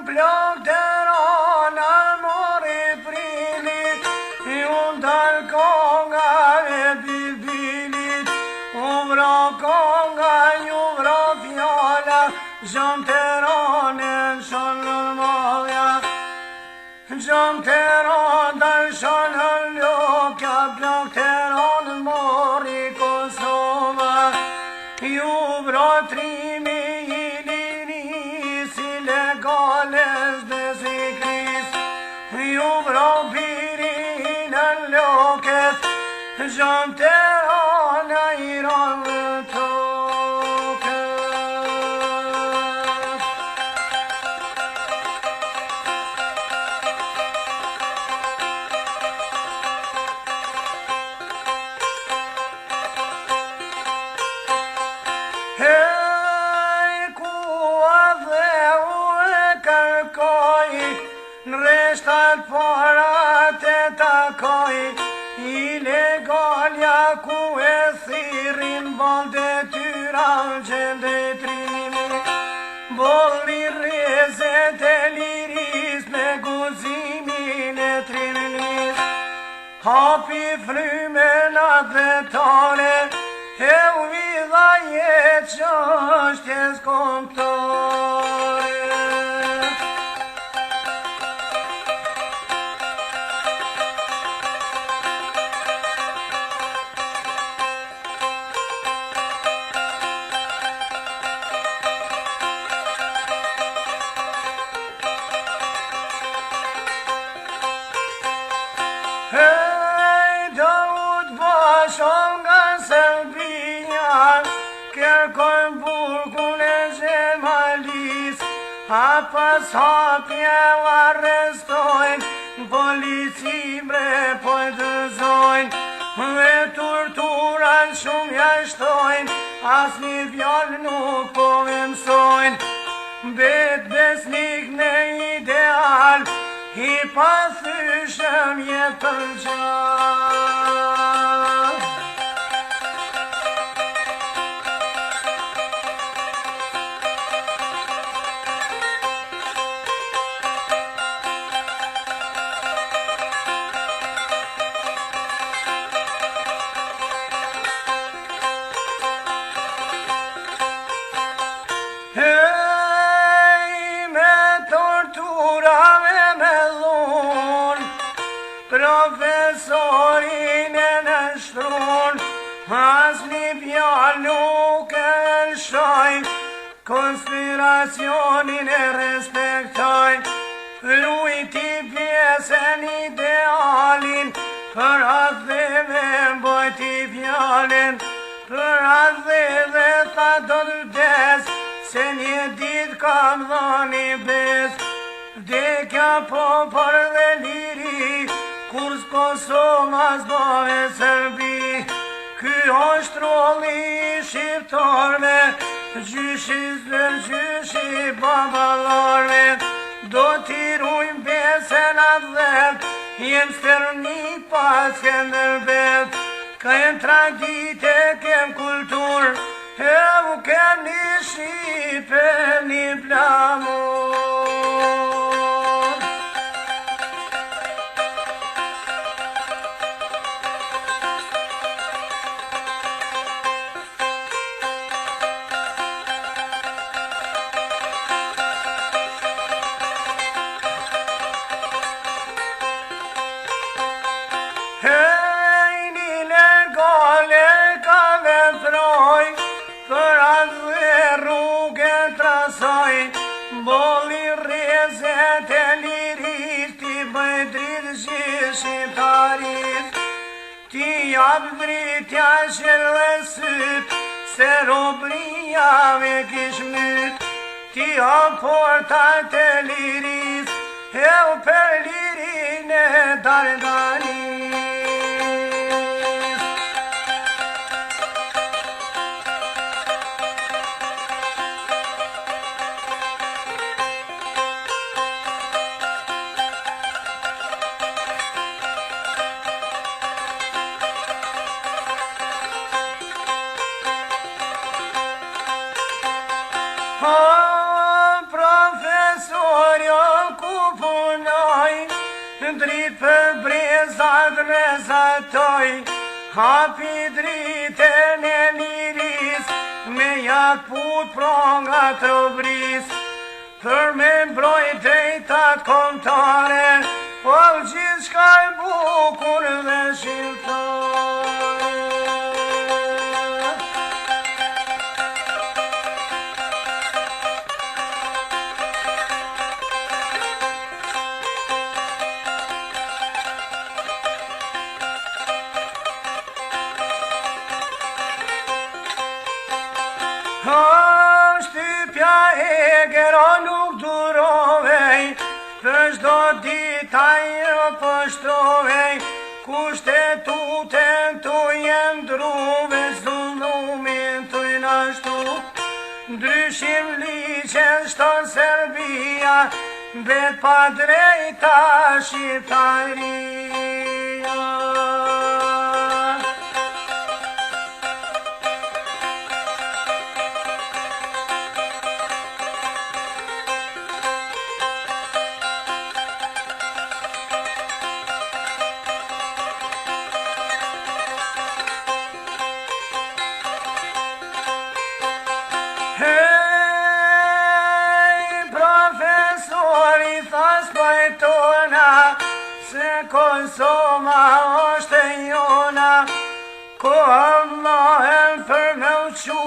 Plak të rana mori prilit, ju ndal konga e bibilit, u vra konga, ju vra fjala, gjam të ranën shalën madhja. Gjam të ranën shalën lokja, plak të ranën mori Kosova, ju vra trimi i liris, ilegales besikris, ju vra birin e loket, gjam të ranën i ranë toket. Në reshtat parat e takoj, ilegalja ku e thirin, bol detyra gjende trimi, bolli rezet e liris me guzimin e trimnis, hapi frymenat dhe tare, e u vidha jet qashtjes komptare. Bashon nga Serbia, kërkojnë burkun e Gjemalis, pas hapje arrestojnë, polici bre po e dëzojnë, me torturan shumë jashtojnë, as një fjallë nuk po e mësojnë, bet besnik në ideal, I pathyshëm jetë për gjallë. Profesorin e nështron, as një pjallë nuk e lëshojnë, konspiracionin e respektojnë, lujti pjesën idealin, për atheve mbojti pjallin, për atheve tha do të des, se një dit kam dhoni bes, vdekja po për dhe liri, kur Kosova s'bove Serbi, ky është trolli I shqiptarve, gjyshi zver gjyshi babalarve, do t'i rujmë besën atë dhet, jem sterni pas këndër bet, ka jem tradite, kem kultur, e u kem një shqipe, një plamur. Bolli rezet e liris, ti bëj dritë shqiptaris, ti jap dritja qërë dhe syt, se robria me kish myt, ti jap portat e liris, e u për lirin e dardanis. drit për brezat rezatoj, hapi dritën e liris, me jatë put prongat robris, për me mbroj drejtat kontare, po gjithë shka e bukur dhe shqiptare. Shtypja e gero nuk durovej, për shdo dita i pështrovej, kushtetuten tu jem druve, zullumin tu i nashtu. Ndryshim liqen shton Serbia, bet pa drejta shqiptaria. Se Kosova është e jona, ko Allahem për me uqu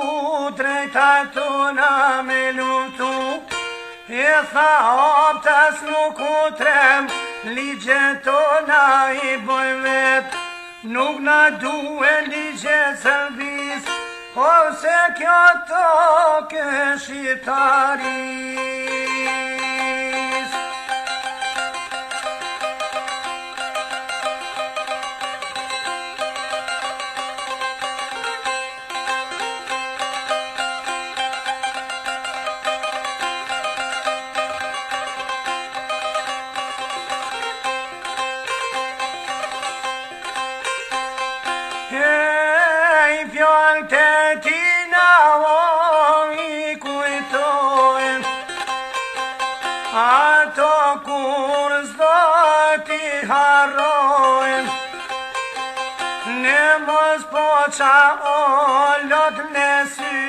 drejta tona me lutu. E tha optas nuk u trem, ligjet tona i boj vet, nuk na duen ligjet Serbis, ose kjo tokë shqiptaris. Fjallë të tina o i kujtojnë, ato kur s'do t'i harrojnë, ne mos po qa o lot në sy,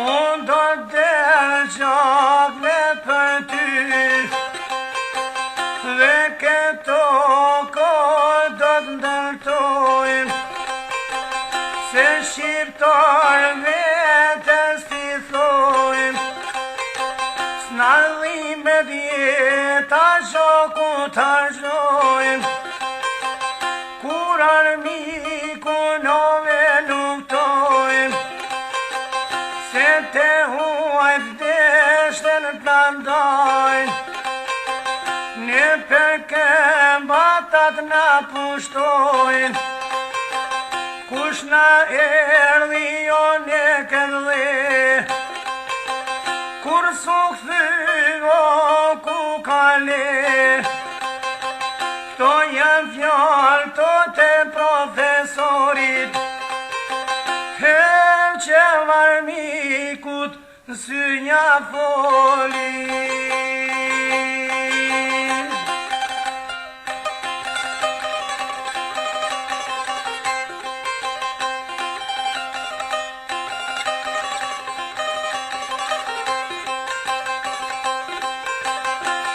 unë do t'del gjokve për ty, dhe këto do t'ndërtojnë, se shqiptar vetës t'i thojnë, s'nalime djeta shoku t'argjojnë, kur armiku nove luftojnë, se te huajt deshtën t'landojnë, ne për këmbatat na pushtojnë, kush na erdi jo ne këdhe, kur s'u këthy o ku kale, këto janë fjallë to të profesorit, her që varmikut synja folit.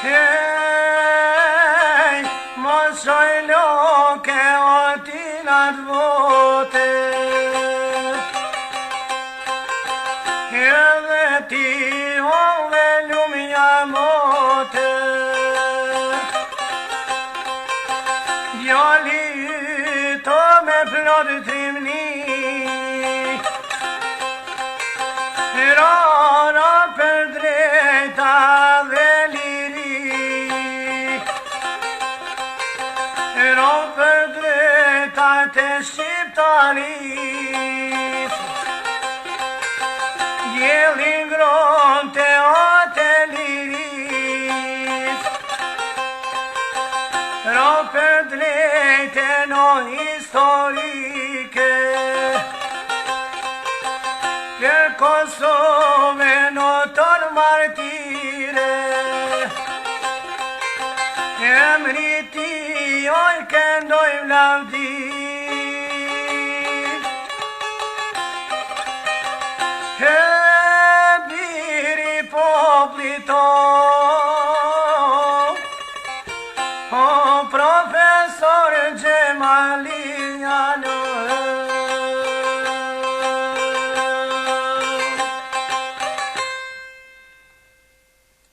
Hej, mos shoj loke o tinat vote, edhe ti ove lumja mote, djali to me plot trimni, rana për drejta dhe për drejta të shqiptaris, jelin gron të ote liris, ro për drejte no historike, për Kosove no ton martire, to